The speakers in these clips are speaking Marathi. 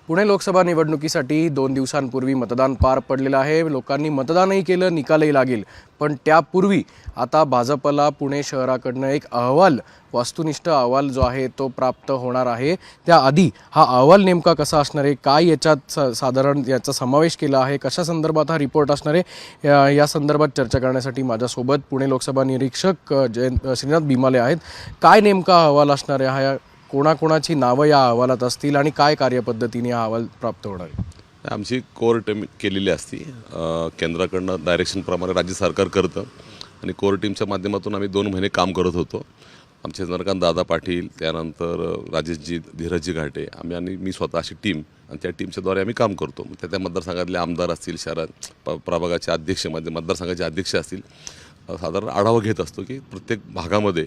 पुणे लोकसभा निवडणुकीसाठी 2 दिवसांपूर्वी मतदान पार पडलेलं आहे। लोकांनी मतदानही केलं, निकालही लागेल। पण त्यापूर्वी आता भाजपला पुणे शहराकडनं एक अहवाल, वस्तुनिष्ठ अहवाल जो आहे तो प्राप्त होणार आहे। त्याआधी हा अहवाल नेमका कसा असणार आहे, काय याच्यात साधारण याचा समावेश केला आहे, कशा संदर्भात हा रिपोर्ट असणार आहे, या संदर्भात चर्चा करण्यासाठी माझ्यासोबत पुणे लोकसभा निरीक्षक श्रीनाथ भीमाले आहेत। काय नेमका अहवाल असणार आहे, हा कोणाकोणाची नावं या अहवालात असतील आणि काय कार्यपद्धतीने हा अहवाल प्राप्त होणार आहे? आमची कोर टीम केलेली असती, केंद्राकडनं डायरेक्शनप्रमाणे राज्य सरकार करतं आणि कोर टीमच्या माध्यमातून आम्ही 2 महिने काम करत होतो। आमचे चंद्रकांत दादा पाटील, त्यानंतर राजेशजी, धीरजजी घाटे, आम्ही आणि मी स्वतः अशी टीम आणि त्या टीमच्याद्वारे आम्ही काम करतो। त्या मतदारसंघातले आमदार असतील, शहरात प्रभागाचे अध्यक्ष, मतदारसंघाचे अध्यक्ष असतील, साधारण आढावा घेत असतो की प्रत्येक भागामध्ये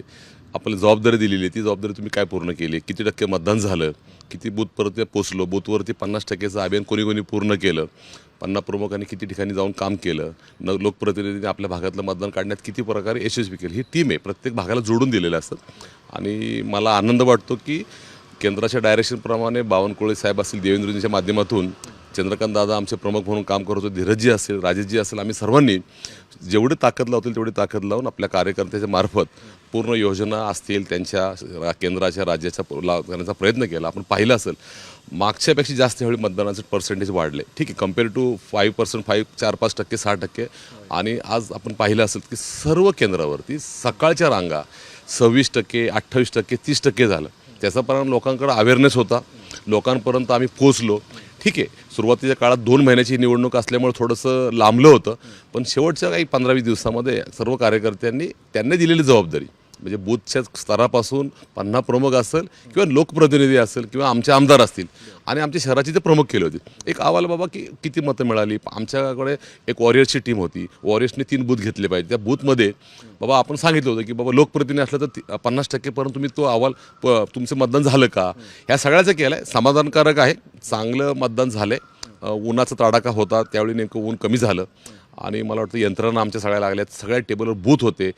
आपली जबाबदारी दिलेली आहे, ती जबाबदारी तुम्ही काय पूर्ण केली, किती टक्के मतदान झालं, किती बूथपर्यंत पोचलो, बूथवरती 50%चं अभियान कोणी पूर्ण केलं, 50 प्रमुखांनी किती ठिकाणी जाऊन काम केलं, लोकप्रतिनिधींनी आपल्या भागातलं मतदान काढण्यात किती प्रकारे यशस्वी केलं, ही टीम आहे, प्रत्येक भागाला जोडून दिलेलं असतं। आणि मला आनंद वाटतो की केंद्राच्या डायरेक्शनप्रमाणे बावनकुळे साहेब असतील, देवेंद्रजींच्या माध्यमातून चंद्रकांत दादा आमचे प्रमुख म्हणून काम करत होते, धीरजजी असेल, राजेशजी असेल, आम्ही सर्वांनी जेवढी ताकद लावतील तेवढी ताकद लावून आपल्या कार्यकर्त्याच्या मार्फत पूर्ण योजना असतील त्यांच्या केंद्राच्या राज्याच्या करण्याचा प्रयत्न केला। आपण पाहिलं असेल मागच्यापेक्षा जास्त वेळी मतदानाचे पर्सेंटेज वाढले, ठीक आहे, कम्पेअर टू 5%, 4-5%, 6%। आणि आज आपण पाहिलं असेल की सर्व केंद्रावरती सकाळच्या रांगा 26%, 28%, 30% झालं। त्याचा परिणाम लोकांकडे अवेअरनेस होता, लोकांपर्यंत आम्ही पोचलो। ठीक आहे, सुरुवातीच्या काळात 2 महिन्याची निवडणूक असल्यामुळे थोडंसं लांबलं होतं, पण शेवटच्या काही 15-20 दिवसामध्ये सर्व कार्यकर्त्यांनी त्यांनी दिलेली जबाबदारी म्हणजे बूथच्या स्तरापासून 50 प्रमुख असेल किंवा लोकप्रतिनिधी असेल किंवा आमचे आमदार असतील आणि आमच्या शहराची ते प्रमुख केले होते। एक अहवाल बाबा की किती मतं मिळाली, आमच्याकडे एक वॉरियर्सची टीम होती, वॉरियर्सने 3 बूथ घेतले पाहिजे। त्या बूथमध्ये बाबा आपण सांगितलं होतं की बाबा लोकप्रतिनिधी असलं तर 50% पर्यंत तुम्ही तो अहवाल तुमचं मतदान झालं का, ह्या सगळ्याचं केलं आहे, समाधानकारक आहे, चांगलं मतदान झालं आहे। उन्हाचा तडाखा होता, त्यावेळी नेमकं ऊन कमी झालं आणि मला वाटतं यंत्रणा आमच्या सगळ्या लागल्यात, सगळ्या टेबलवर बूथ होते,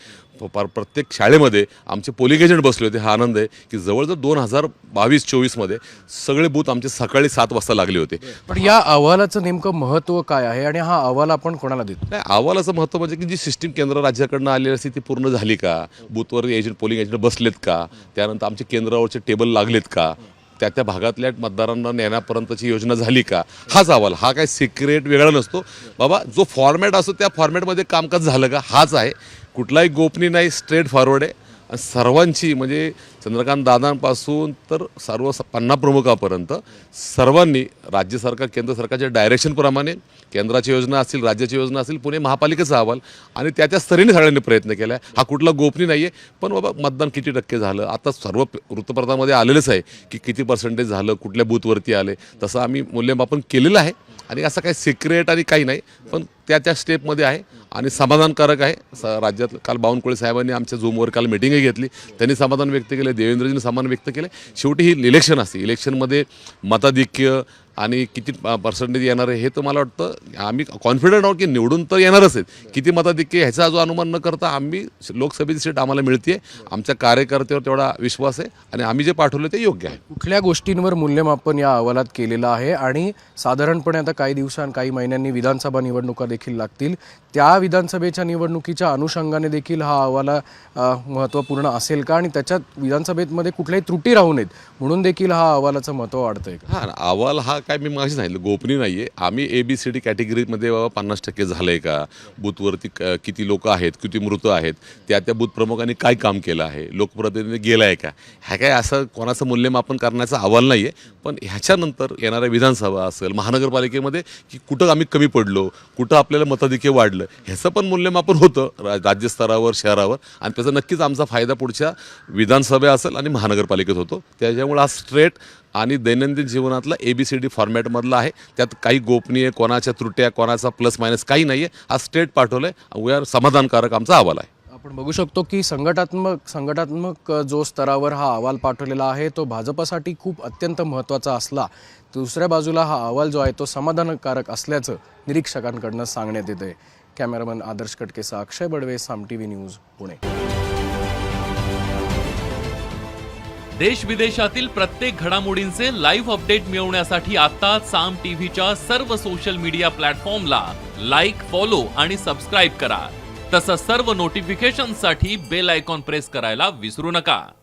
प्रत्येक शाळेमध्ये आमचे पोलिंग एजंट बसले होते। हा आनंद आहे की जवळजवळ 2022-24मध्ये सगळे बूथ आमचे सकाळी 7 वाजता लागले होते। पण या अहवालाचं नेमकं महत्त्व काय आहे आणि हा अहवाल आपण कोणाला देतो? नाही, अहवालाचं महत्त्व म्हणजे की जी सिस्टीम केंद्र राज्याकडनं आलेली असते ती पूर्ण झाली का, बूथवर एजंट पोलिंग एजंट बसलेत का, त्यानंतर आमच्या केंद्रावरचे टेबल लागलेत का, त्या भागातल्या मतदारांना नेण्यापर्यंतची योजना झाली का, हाच अहवाल। हा काय सिक्रेट वेगळा नसतो बाबा, जो फॉर्मॅट असतो त्या फॉर्मॅटमध्ये कामकाज झालं का, हाच आहे। कुठलाही गोपनीय नाही, स्ट्रेट फॉरवर्ड आहे आणि सर्वांची म्हणजे चंद्रकांत दादांपासून तर सर्व 50 प्रमुखापर्यंत सर्वांनी राज्य सरकार केंद्र सरकारच्या डायरेक्शनप्रमाणे केंद्राची योजना असतील, राज्याची योजना असतील, पुणे महापालिकेचा अहवाल आणि त्या स्तरीने सगळ्यांनी प्रयत्न केला आहे। हा कुठला गोपनीय नाही आहे, पण बाबा मतदान किती टक्के झालं आता सर्व वृत्तपत्रामध्ये आलेलंच आहे की किती पर्सेंटेज झालं, कुठल्या बूथवरती आले, तसं आम्ही मूल्यमापन केलेलं आहे आणि असं काही सिक्रेट आणि काही नाही, पण त्या स्टेपमध्ये आहे आणि समाधानकारक आहे। राज्यात काल बावनकुळे साहेबांनी आमच्या झूमवर काल मिटिंगही घेतली, त्यांनी समाधान व्यक्त केलं, देवेंद्रजींनी समाधान व्यक्त केले। शेवटी ही इलेक्शन असते, इलेक्शनमध्ये मताधिक्य आणि किती पर्सेंटेज येणार आहे हे तर मला वाटतं आम्ही कॉन्फिडंट आहोत की निवडून तर येणारच आहेत। किती मताधिक्य ह्याचा जो अनुमान न करता आम्ही लोकसभेची सीट आम्हाला मिळते, आमच्या कार्यकर्त्यावर तेवढा विश्वास आहे आणि आम्ही जे पाठवलं ते योग्य आहे। कुठल्या गोष्टींवर मूल्यमापन या अहवालात केलेलं आहे आणि साधारणपणे आता काही महिन्यांनी विधानसभा निवडणुका देखील लागतील, त्या विधानसभेच्या निवडणुकीच्या अनुषंगाने देखील हा अहवाल महत्त्वपूर्ण असेल का आणि त्याच्यात विधानसभेमध्ये कुठल्याही त्रुटी राहू नयेत म्हणून देखील हा अहवालाचं महत्त्व वाढतंय का? हां, अहवाल हा काय मी मागाशी सांगितलं गोपनीय नाही आहे। आम्ही ABCD कॅटेगरीमध्ये बाबा 50% झालं आहे का, बूथवरती किती लोक आहेत, किती मृत आहेत, त्या बूथ प्रमुखांनी काय काम केलं आहे, लोकप्रतिनिधी गेला आहे का, ह्या काय असं कोणाचं मूल्यमापन करण्याचा अहवाल नाही आहे। पण ह्याच्यानंतर येणाऱ्या विधानसभा असेल, महानगरपालिकेमध्ये की कुठं आम्ही कमी पडलो, कुठं आपल्याला मताधिक्य वाढलं, ह्याचं पण मूल्यमापन होतं राज्यस्तरावर, शहरावर आणि त्याचा नक्कीच आमचा फायदा पुढच्या विधानसभा असेल आणि महानगरपालिकेत होतो। त्याच्यामुळे हा स्ट्रेट आणि दैनंदिन जीवनातला ABCD फॉर्मॅटमधला आहे, त्यात काही गोपनीय, कोणाच्या त्रुट्या, कोणाचा प्लस मायनस काही नाही आहे। हा स्ट्रेट पाठवलं आहे, वी आर समाधानकारक आमचा अहवाल आहे। आपण बघू शकतो की संघटनात्मक जो स्तरावर हा अहवाल पाठवलेला आहे तो भाजपसाठी खूप अत्यंत महत्त्वाचा असला, दुसऱ्या बाजूला हा अहवाल जो आहे तो समाधानकारक असल्याचं निरीक्षकांकडनं सांगण्यात येत आहे। कॅमेरामन आदर्श कटकेसह अक्षय बडवे, साम TV न्यूज, पुणे। देश विदेशातील प्रत्येक घडामोडींचे लाईव्ह अपडेट मिळवण्यासाठी आता साम टीव्हीच्या सर्व सोशल मीडिया प्लॅटफॉर्मला लाईक, फॉलो आणि सबस्क्राईब करा. तसंच सर्व नोटिफिकेशनसाठी बेल आयकॉन प्रेस करायला विसरू नका.